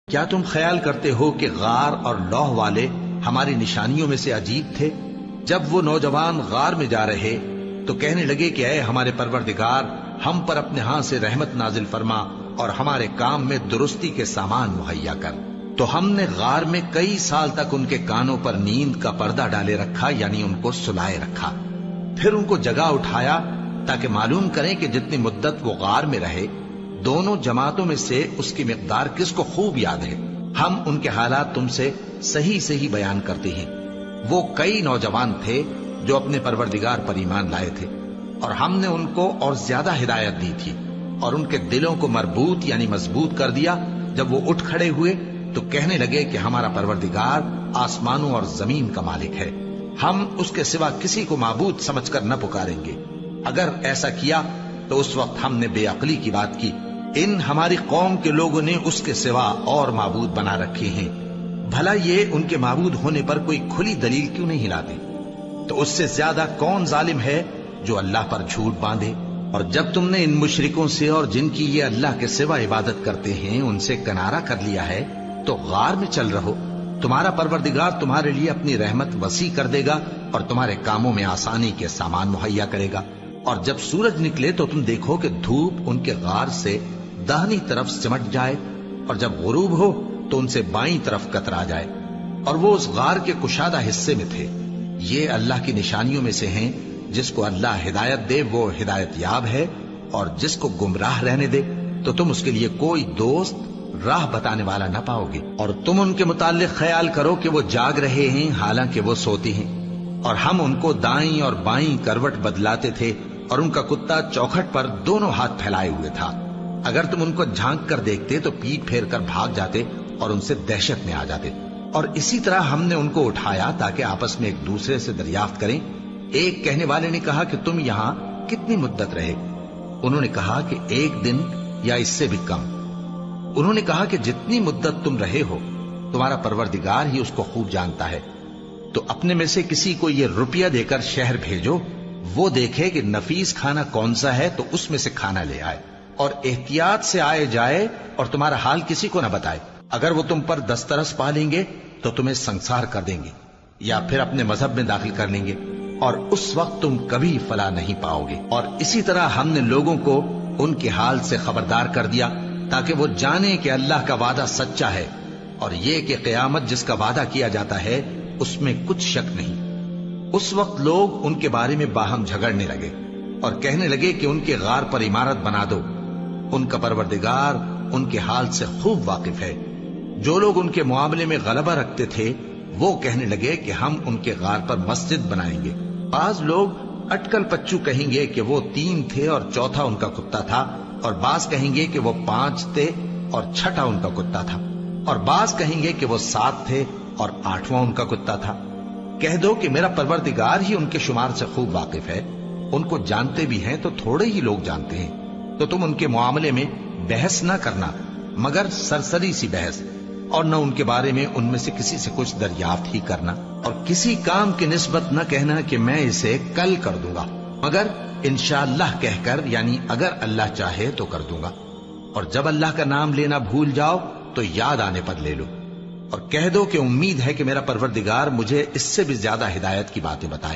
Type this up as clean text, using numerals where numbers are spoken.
کیا تم خیال کرتے ہو کہ غار اور لوح والے ہماری نشانیوں میں سے عجیب تھے؟ جب وہ نوجوان غار میں جا رہے تو کہنے لگے کہ اے ہمارے پروردگار، ہم پر اپنے ہاں سے رحمت نازل فرما اور ہمارے کام میں درستی کے سامان مہیا کر۔ تو ہم نے غار میں کئی سال تک ان کے کانوں پر نیند کا پردہ ڈالے رکھا، یعنی ان کو سلائے رکھا۔ پھر ان کو جگا اٹھایا تاکہ معلوم کریں کہ جتنی مدت وہ غار میں رہے دونوں جماعتوں میں سے اس کی مقدار کس کو خوب یاد ہے۔ ہم ان کے حالات تم سے صحیح صحیح بیان کرتے ہیں۔ وہ کئی نوجوان تھے جو اپنے پروردگار پر ایمان لائے تھے، اور ہم نے ان کو اور زیادہ ہدایت دی تھی اور ان کے دلوں کو مربوط یعنی مضبوط کر دیا۔ جب وہ اٹھ کھڑے ہوئے تو کہنے لگے کہ ہمارا پروردگار آسمانوں اور زمین کا مالک ہے، ہم اس کے سوا کسی کو معبود سمجھ کر نہ پکاریں گے۔ اگر ایسا کیا تو اس وقت ہم نے بے عقلی کی بات کی۔ ان ہماری قوم کے لوگوں نے اس کے سوا اور معبود بنا رکھے ہیں، بھلا یہ ان کے معبود ہونے پر کوئی کھلی دلیل کیوں نہیں لاتے؟ تو اس سے زیادہ کون ظالم ہے جو اللہ پر جھوٹ باندھے؟ اور جب تم نے ان مشرکوں سے اور جن کی یہ اللہ کے سوا عبادت کرتے ہیں ان سے کنارہ کر لیا ہے تو غار میں چل رہو، تمہارا پروردگار تمہارے لیے اپنی رحمت وسیع کر دے گا اور تمہارے کاموں میں آسانی کے سامان مہیا کرے گا۔ اور جب سورج نکلے تو تم دیکھو کہ دھوپ ان کے غار سے داہنی طرف سمٹ جائے، اور جب غروب ہو تو ان سے بائیں طرف کترا جائے، اور وہ اس غار کے کشادہ حصے میں تھے۔ یہ اللہ کی نشانیوں میں سے ہیں، جس کو اللہ ہدایت دے وہ ہدایت یاب ہے، اور جس کو گمراہ رہنے دے تو تم اس کے لیے کوئی دوست راہ بتانے والا نہ پاؤ گے۔ اور تم ان کے متعلق خیال کرو کہ وہ جاگ رہے ہیں حالانکہ وہ سوتی ہیں، اور ہم ان کو دائیں اور بائیں کروٹ بدلاتے تھے، اور ان کا کتا چوکھٹ پر دونوں ہاتھ پھیلائے ہوئے تھا۔ اگر تم ان کو جھانک کر دیکھتے تو پیٹ پھیر کر بھاگ جاتے اور ان سے دہشت میں آ جاتے۔ اور اسی طرح ہم نے ان کو اٹھایا تاکہ آپس میں ایک دوسرے سے دریافت کریں۔ ایک کہنے والے نے کہا کہ تم یہاں کتنی مدت رہے؟ انہوں نے کہا کہ 1 دن یا اس سے بھی کم۔ انہوں نے کہا کہ جتنی مدت تم رہے ہو تمہارا پروردگار ہی اس کو خوب جانتا ہے، تو اپنے میں سے کسی کو یہ روپیہ دے کر شہر بھیجو، وہ دیکھے کہ نفیس کھانا کون سا ہے تو اس میں سے کھانا لے آئے، اور احتیاط سے آئے جائے اور تمہارا حال کسی کو نہ بتائے۔ اگر وہ تم پر دسترس پا لیں گے تو تمہیں سنسار کر دیں گے یا پھر اپنے مذہب میں داخل کر لیں گے، اور اس وقت تم کبھی فلاح نہیں پاؤ گے۔ اور اسی طرح ہم نے لوگوں کو ان کے حال سے خبردار کر دیا تاکہ وہ جانیں کہ اللہ کا وعدہ سچا ہے، اور یہ کہ قیامت جس کا وعدہ کیا جاتا ہے اس میں کچھ شک نہیں۔ اس وقت لوگ ان کے بارے میں باہم جھگڑنے لگے اور کہنے لگے کہ ان کے غار پر عمارت بنا دو۔ ان کا پروردگار ان کے حال سے خوب واقف ہے۔ جو لوگ ان کے معاملے میں غلبہ رکھتے تھے وہ کہنے لگے کہ ہم ان کے غار پر مسجد بنائیں گے۔ بعض لوگ اٹکل پچو کہیں گے کہ وہ 3 تھے اور چوتھا ان کا کتا تھا، اور بعض کہیں گے کہ وہ 5 تھے اور چھٹا ان کا کتا تھا، اور بعض کہیں گے کہ وہ 7 تھے اور 8واں ان کا کتا تھا۔ کہہ دو کہ میرا پروردگار ہی ان کے شمار سے خوب واقف ہے، ان کو جانتے بھی ہیں تو تھوڑے ہی لوگ جانتے ہیں۔ تو تم ان کے معاملے میں بحث نہ کرنا مگر سرسری سی بحث، اور نہ ان کے بارے میں ان میں سے کسی سے کچھ دریافت ہی کرنا، اور کسی کام کی نسبت نہ کہنا کہ میں اسے کل کر دوں گا، مگر انشاءاللہ کہہ کر، یعنی اگر اللہ چاہے تو کر دوں گا۔ اور جب اللہ کا نام لینا بھول جاؤ تو یاد آنے پر لے لو، اور کہہ دو کہ امید ہے کہ میرا پروردگار مجھے اس سے بھی زیادہ ہدایت کی باتیں بتائے۔